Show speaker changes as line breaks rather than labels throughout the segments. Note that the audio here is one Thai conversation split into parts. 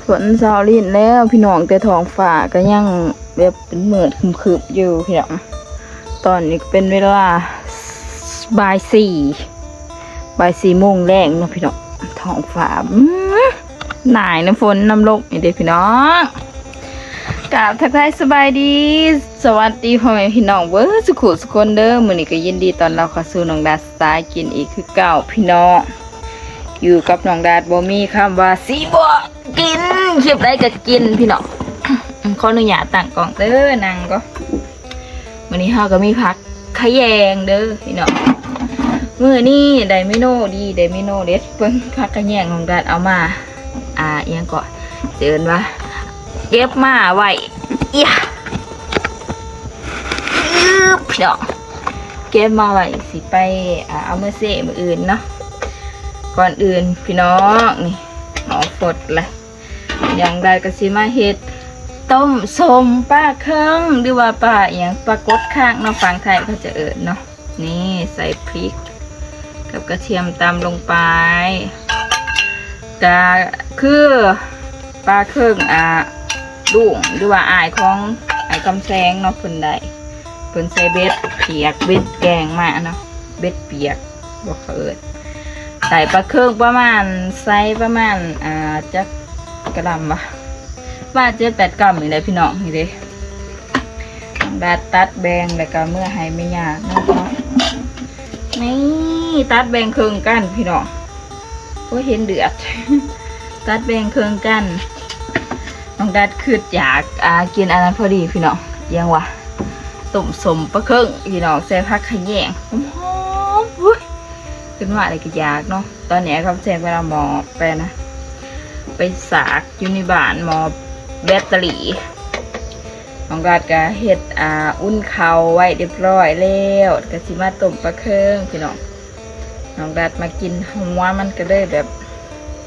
ฝนเช้าลิ้นแล้วพี่น้องแต่ท้องฟ้าก็ยังแบบเป็นมืดครึมๆอยู่พี่น้องตอนนี้เป็นเวลาบ่าย4โมงแรงเนาะพี่น้องท้องฟ้าหน่ายน้ำฝนน้ำลมนี่เด้พี่น้องกราบทักทายสบายดีสวัสดีพ่อแม่พี่น้องเว้อสุขุสุคนเด้อมื้อนี้ก็ยินดีตอนเราเข้าสู่น้องดาสไตล์กินอีกคือเก่าพี่น้องอยู่กับน้องดาบ่มีคำว่าสิบ่กินคลิปใดก็กินพี่น้องขออนุญาตตั้งกล้องเด้อนางก็มื้อนี้เฮาก็มีผักขะแยงเด้อพี่น้องมื้อนี้ได้เมนูดีได้เมนูเด็ดเพิ่นผักขะแยงน้องดาเอามาอีหยังก็เจิญว่าเก็บมาไว้พี่น้องเก็บมาไว้สิไปเอามาเสะมื้ออื่นเนาะก่อนอื่นพี่น้องนี่หอมฟดเลยอย่างใดก็สิมาเฮ็ดต้มสมปลาเคิงหรือว่าปลาอย่างปลากดข้างเนาะฝั่งไทยเขาจะเอิ้นเนาะนี่ใส่พริกกับกระเทียมตามลงไปก็คือปลาเคิงดุ่งหรือว่าอายของกำแซงเนาะเพิ่นได้เพิ่นใส่เบ็ดเปียกเบ็ดแกงมาเนาะเบ็ดเปียกบ่เขาเอิ้นใส่ปลาเคิงประมาณไซส์ประมาณจักกระดำว่า7-8 กรัมนี่แหละพี่น้องนี่เด้ดัดตัดแบ่งแล้วก็เมื่อให้ไม่ยากเนาะนี่ตัดแบ่งครึ่งกันพี่น้องโอ้เห็นเดือด ตัดแบ่งครึ่งกันน้องดัดคืออยากกินอันนั้นพอดีพี่น้องยังวะต้มสมปลาเคิงพี่น้องใส่ผักขะแยงหอมๆอุ้ยขึ้นว่าอะไรก็อยากเนาะตอนนี้ครับแจ้งเวลาหมอไปนะไปสากอยู่ในบ้านหมอแบตเตอรี่น้องดัดก็เฮ็ดอุ่นข้าวไว้เรียบร้อยแล้วก็สิมาต้มปลาเคิงพี่น้องน้องดัดมากินหัวมันก็เลยแบบ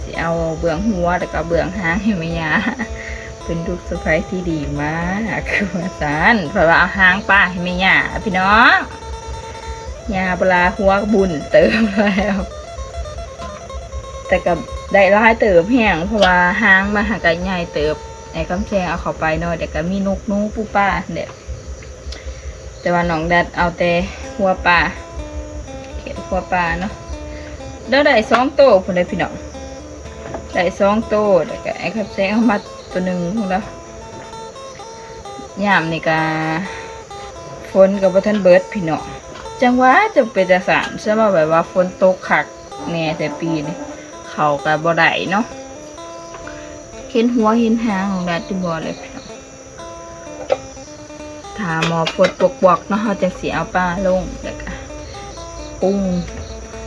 สิเอาเบื้องหัวแล้วก็เบื้องหางให้แม่ย่าเป็นลูกสะใภ้ที่ดีมากคือว่าซั่นเพราะว่าเอาหางปลาให้แม่ย่าพี่น้องย่าปลาหัวบุญเติมแล้วแต่ก็ได้หลายเติบแห้งเพราะว่าหางมาหากใหญ่เติบไอ้กำแพงเอาเข้าไปเนาะเดี๋ยวก็มีนกนูปูป้าเด็ดแต่ว่าน้องดัดเอาแต่หัวปลาเขียนหัวปลาเนาะแล้วได้2 โตพุ่นได้พี่น้องได้2 โตเดี๋ยวก็ไอ้กำแพงเอามาตัวหนึ่งพุ่นแล้วยามนี่ก็ฝนกับบ่ทันเบิดพี่น้องจังหวะจะเป็นจะสานใช่ป่ะแบบว่าฝนตกคักแน่แต่ปีนี้เขาก็บ่ได้เนาะเห็นหัวเห็นหางของดัดที่บ่เลยพี่น้องถ้าหมอปวดปวกเนาะเขาจะสิเอาปลาลงแล้วก็ปรุง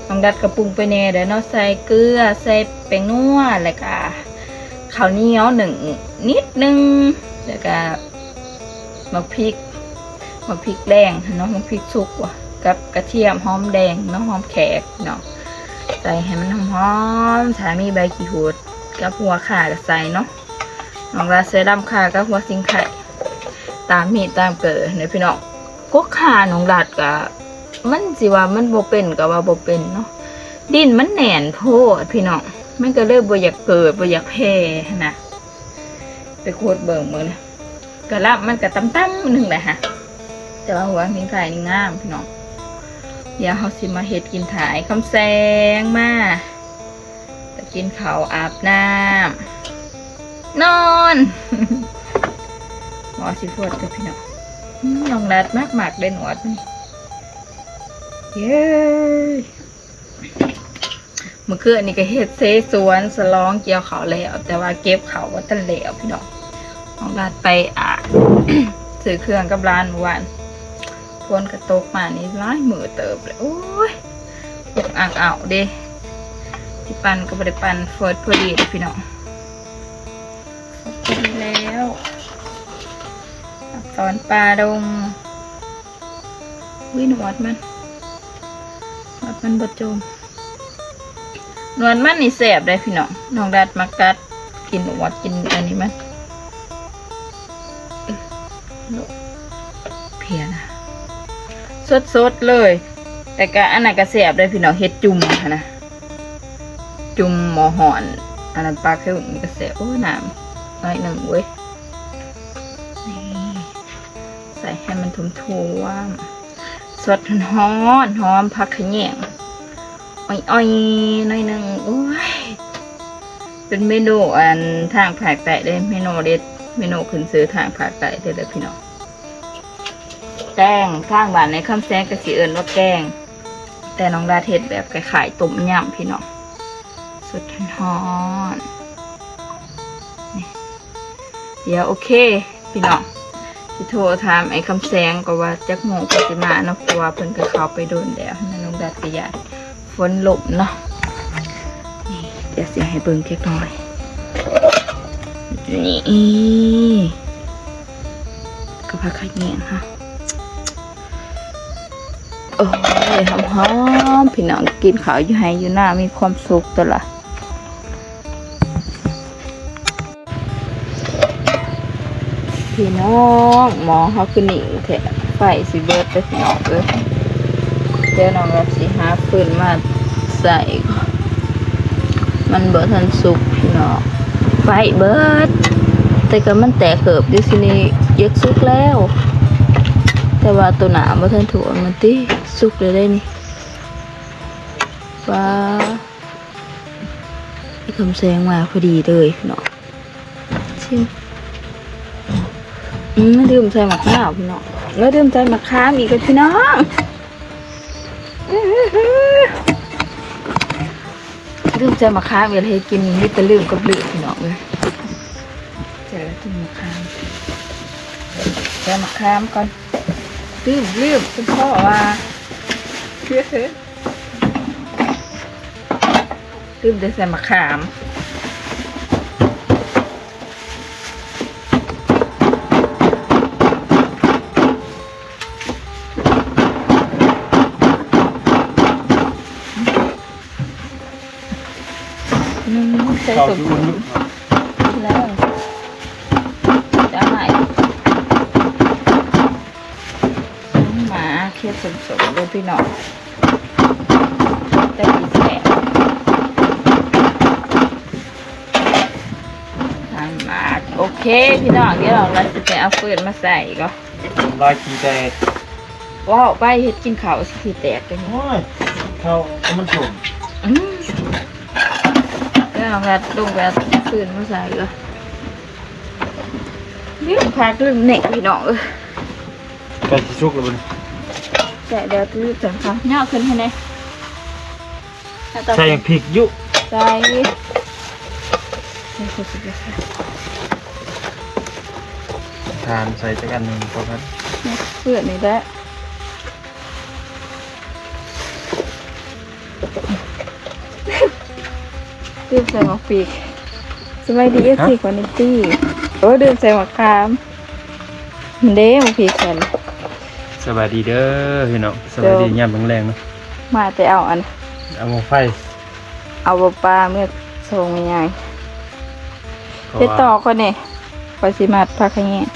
น้องดัดก็ปรุงไปแน่เดี๋ยวเนาะใส่เกลือใส่แป้งนัวแล้วก็ข้าวเหนียว1 นิดนึงแล้วก็มะพริกแดงเนาะมะพริกสุกว่ะกับกระเทียมหอมแดงเนาะหอมแขกเนาะใส่ให้มันหอมถ้ามีใบขี้หูดกับหัวข่าก็ใส่เนาะน้องราใส่ดำข่ากับหัวสิงไข่ตามมีตามเกิดเนี่ยพี่น้องก็ข่าน้องดัดก็มันสิว่ามันบ่เป็นก็ว่าบ่เป็นเนาะดินมันแหน่นโพดพี่น้องมันก็เลยบ่อยากเกิดบ่อยากแพร่นะไปโคตรเบิ่งมื้อนะกระลับมันก็ตั้มๆนึงแหละฮะแต่ว่าหัวสิงไข่นี่งามพี่น้องเดี๋ยวเขาสิมาเฮ็ดกินถ่ายคำแซงมาจะกินข้าวอาบน้ำนอนหมอสิฟดกับพี่น้องน้องดัดมากได้หนวดนี่เย้เมื่อคืนนี่ก็เฮ็ดเซสวนสลองเกี่ยวเขาแล้วแต่ว่าเก็บเขาว่าตันแล้วพี่น้องน้องดัดไปซื้อเครื่องกับร้านวันฝนกระตกมานี่ร้ายมือเติบเลยโอ้ยพวกอ่างเอาเด้ที่ปั่นก็ไม่ได้ปั่นเฟิร์สพอดีพี่น้องพอดีแล้วตอนปลาดงวิ่งหนวดมันบดจมหนวดมันนี่แสบได้พี่น้องน้องดัดมากัดกินหนวดกินอันนี้มันเพียนะสดเลยแต่ก็อันนั้นก็แสบได้พี่น้องเฮ็ดจุ่มนะจุ่มหมอหอน อันนั้นปลาเค็มกระเสโอ้น้ำน้อยหนึ่งเว้ยนี่ใส่ให้มันทุ่มๆสดหอมหอมผักขะแยงอ้อยๆน้อยหนึ่งโอ้ยเป็นเมนูอันทางภาคใต้เลยเมนูเด็ดเมนูขึ้นซื้อทางภาคใต้เลยพี่น้องแกงข้างบ้านในคำแซงกระสีเอิญว่าแกงแต่น้องดาเทศแบบคล้ายๆต้มยำพี่น้องสุดหอมนี่เดี๋ยวโอเคพี่น้องที่โทรถามไอ้คำแซงก็ว่าจักโมงปฏิมาเนาะเพราะว่าเพิ่นก็เข้าไปโดนแล้วนั่นน้องดาก็อยากฝนหลบเนาะนี่เดี๋ยวสิให้เบิ่งแค่น้อยนี่กระเพาะขยี้ฮะโอ้ยหอมๆพี่น้องกินข้าวอยู่ให้อยู่หน้ามีความสุขตัวละพี่น้องหมอเขาคือหนิงแทะไฟสิเบิร์ดไปพี่น้องเลยเดี๋ยวน้องรับสิหาฟืนมาใส่มันเบิร์ดทันสุกพี่น้องไฟเบิร์ดแต่ก็มันแตกเกิบดิสินี่ยักสุกแล้วแต่ว่าตัวหนาบ่ทันถั่วมันติสุกเลยได้นี่ว้าไอ้คำแซงมาพอดีเลยเนาะชิมดื่มใส่หมักข้าวพี่น้องแล้วดื่มใส่หมักข้ามอีกกับพี่น้องดื่มใส่หมักข้ามเวลาให้กินนี่จะลืมกับลืมพี่น้องเลยเจอกินหมักข้ามใส่หมักข้ามก่อนลืมคุณพ่อว่าลืมจะใส่มะขามใส่สมแล้วจะไหนมาเคี่ยวสมเลยพี่น้องแต่ดีแสบทำมาโอเคพี่น้องเดี๋ยวเราจะไปเอาฟืนมาใส่ก็
ลอยขี้แตก
ว้าวไปเฮ็ดกินข้าวสิขี้แตกกัน
โอ้ยเขามันสุ่ม
แล้วเราลงแบบฟืนมาใส่ก็นี่พักลืมเน็กพี่น้อง
ไก่ชุกเลยมัน
แต่เดี๋ยวตื้อจังค่ะย่อขึ้นให้ไหน
ใส่อย่างพริกยุ
ใส่
ทานใส่จักอันหนึ่งพอครับ
เพื่อนนี่แหละดื่มใส่หมกปีกสบายดีFCควอนิตี้ดื่มใส่หมกคามมันเด้หมกปีกกัน
สบายดีเด้อพี่น้องสบายดียามแรงๆเนาะ
มาแต่เอา
หม้อไฟ
เอาปลาเมื่อส่งยังไงเดี๋ยวต่อคนนี่ปลาสิมาดพักอย่างเงี้ย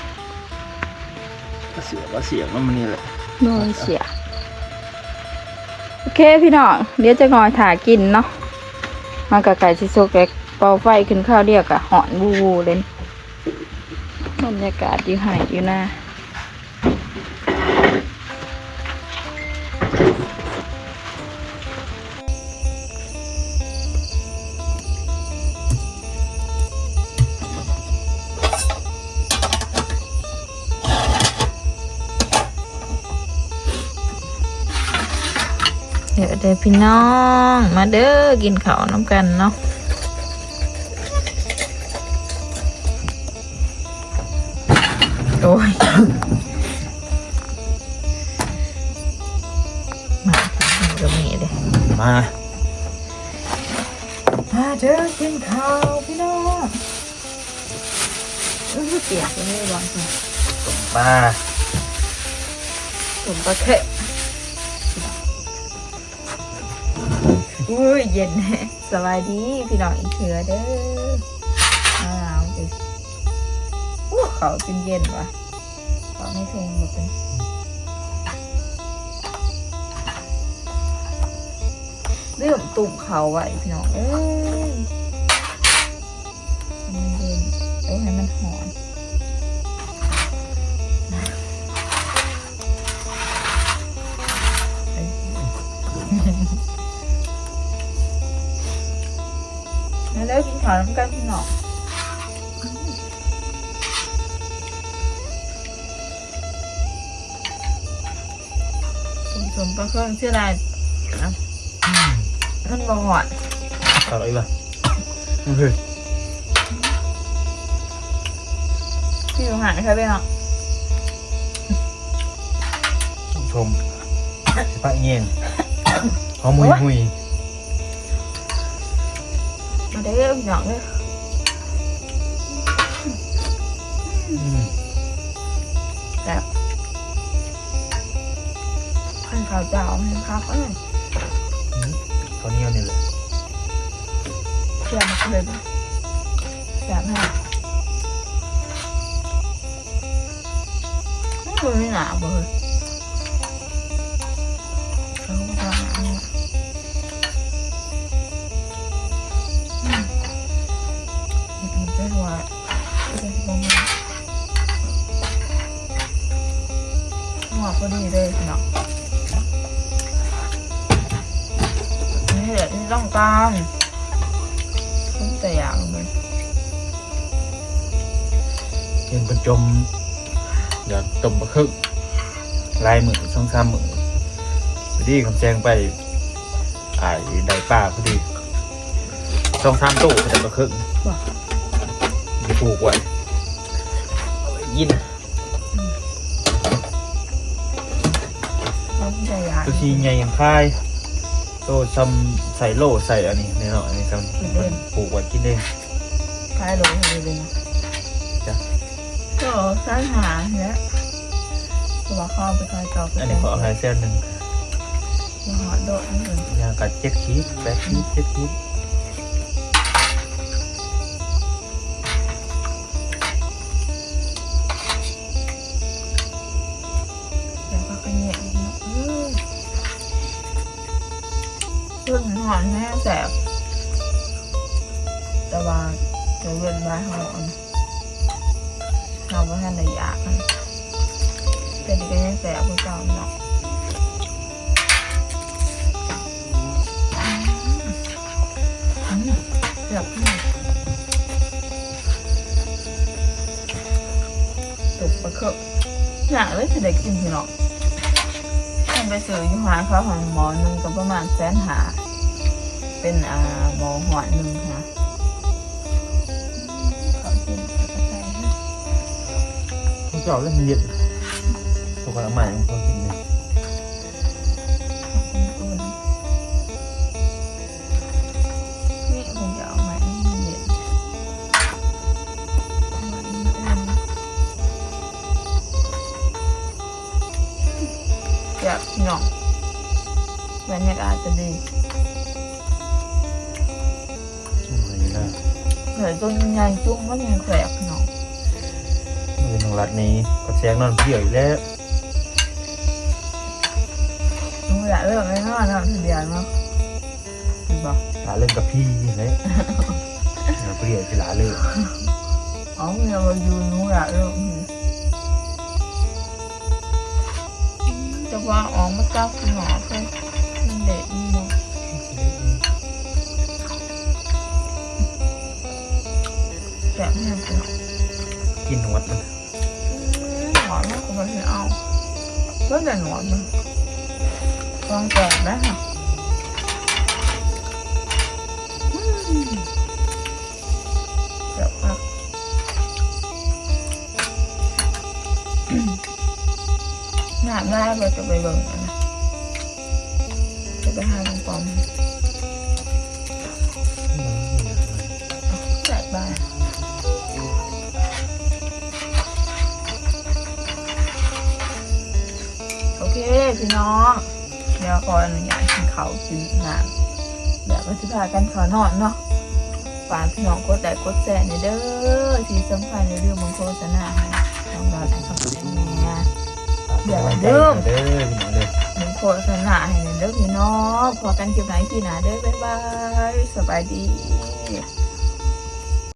เสียงมันนี่แหละ
โดนเสียโอเคพี่น้องเดี๋ยวจะงอยถ่ากินเนาะมากระไก่ชิโซกแกเป่าไฟขึ้นข้าวเรียกอะหอนวูเลยบรรยากาศอยู่หายอยู่หน้าเดี๋ยวพี่น้องมาเด้อกินข้าวน้ำกันเนาะโอ้ยมาก็มีเลย
มา
เด้อกินข้าวพี่น้องเปียกเลยบางที
มา
ผมปลาเค็มอุ้ยเย็นแน่สบายดีพี่น้องอีกเถื่อเด้อดิเขาเป็นเย็นว่ะเขาไม่แพงหมดเลยเรื่องตุ่มเขาไว้พี่น้อง แล้วกินข้าวน้ำกันพี่น้องสมประเครื่องชื่ออะไรนะมันบ่หอด
ต่ออีกป่ะมันคือ
พี่อยู่หายครับพี่น้อง
ชมพระเงี้ยงหอมหุย
มาได้พี่น้องเลยแต่ขั้นข้าวเจ้ามันข้าวก็เลย
เขาเนี้ยนี่แหละ
เสียมาเลยแสบให้ไม่หนาเลยเขาก็ทำอันนี้ไม่รู้ว่าเป็นยังไงหัวพอดีเลยพี่น้องนี่เดี๋ยวนี่ต้องการต้นแต่อย่างเลย
เป็นประจมเดี๋ยวต้มบะคึกลายมือช่องซ้ำมือพอดีคำแจงไปได้ป้าพอดีช่องซ้ำตู้แต่บะคึกจะปลูกไว้เอาไว้ยิน
ต้นแต่อย่าง
ตัวชีใหญ่ยังคายโตซ้ำใส่โล่ใส่อันนี้ในเนาะอันนี้ซ้ำปลูกไว้กินเอง
คล้ายลงเลยนะ
จ้ะ
ก็สร้างหาเนี่ยตัวข้าวไปคล้ายเก่า
อันนี้ขอเอาให้เส้นหนึ่ง
ยังหอดโดดนั่นเอง
ยางกัด7 ขีด8 ขีด7 ขีด
แต่ก็กระเนียอีกนะต้นหอนแห้งแสบแต่ว่าจะเว้นไว้หอนเราไม่ทันได้อยากนะแต่ดีก็ยังแสบพวกเจ้าเนาะเสียบตุกปลาเคิบอยากเลยจะได้กินพี่เนาะทำไปซื้อยี่ห้อเขาของหมอหนึ่งก็ประมาณ150,000เป็นหมอหัวหนึ่งค่ะขอบคุณกระจายให้
พวกเจ้าเล่นเย็นพวกเราใหม่พวกกินเลย
นี่ผมจะเอาใหม่ให้มันเย็นอยากหน่องบรรยากาศจะดี
นี่นะ
เหนื่อยจนใหญ่จุ้งมันยังแสบหน่อง
มือน้องรัดนี้ก็แซงนอนเปี่ยวอีกแล้ว
หนูอยากเลิกเลยนะทำเดียนเนาะเห็นปะ
หลาเล่นกับพี่เลยเปลี่ยนสิหลาเลย
อ๋อเมียมาอยู่หนูอยากเลิกจะว่าออกมาจับหนอเพื่อนมันเด็กนี่เนาะแสบแน่เลย
กินหนวดมัน
หวานมากกว่าที่เอาเพื่อนแต่หนวดมันลองแกะได้ค่ะเดี๋ยวครับหน้าได้เราจะไปเบิ่งกันนะจะไปหาลุงปอมใส่บ้านโอเคพี่น้องเดี๋ยวก่อนอนุญาตกินข้าวกินน้ำเดี๋ยวก็จะพากันขอนอนเนาะฝากพี่น้องกดไลค์กดแชร์ในเด้อที่สำคัญในเรื่องมังโฆษณาให้น้องเราได้คำเป็นแม่
เดี๋ยวเดิมพี่น้องเด้อ
มังโฆษณาให้ในเด้อพี่น้องพอกันคลิปไหนพี่หนาเด้อบ๊ายบายสบายดี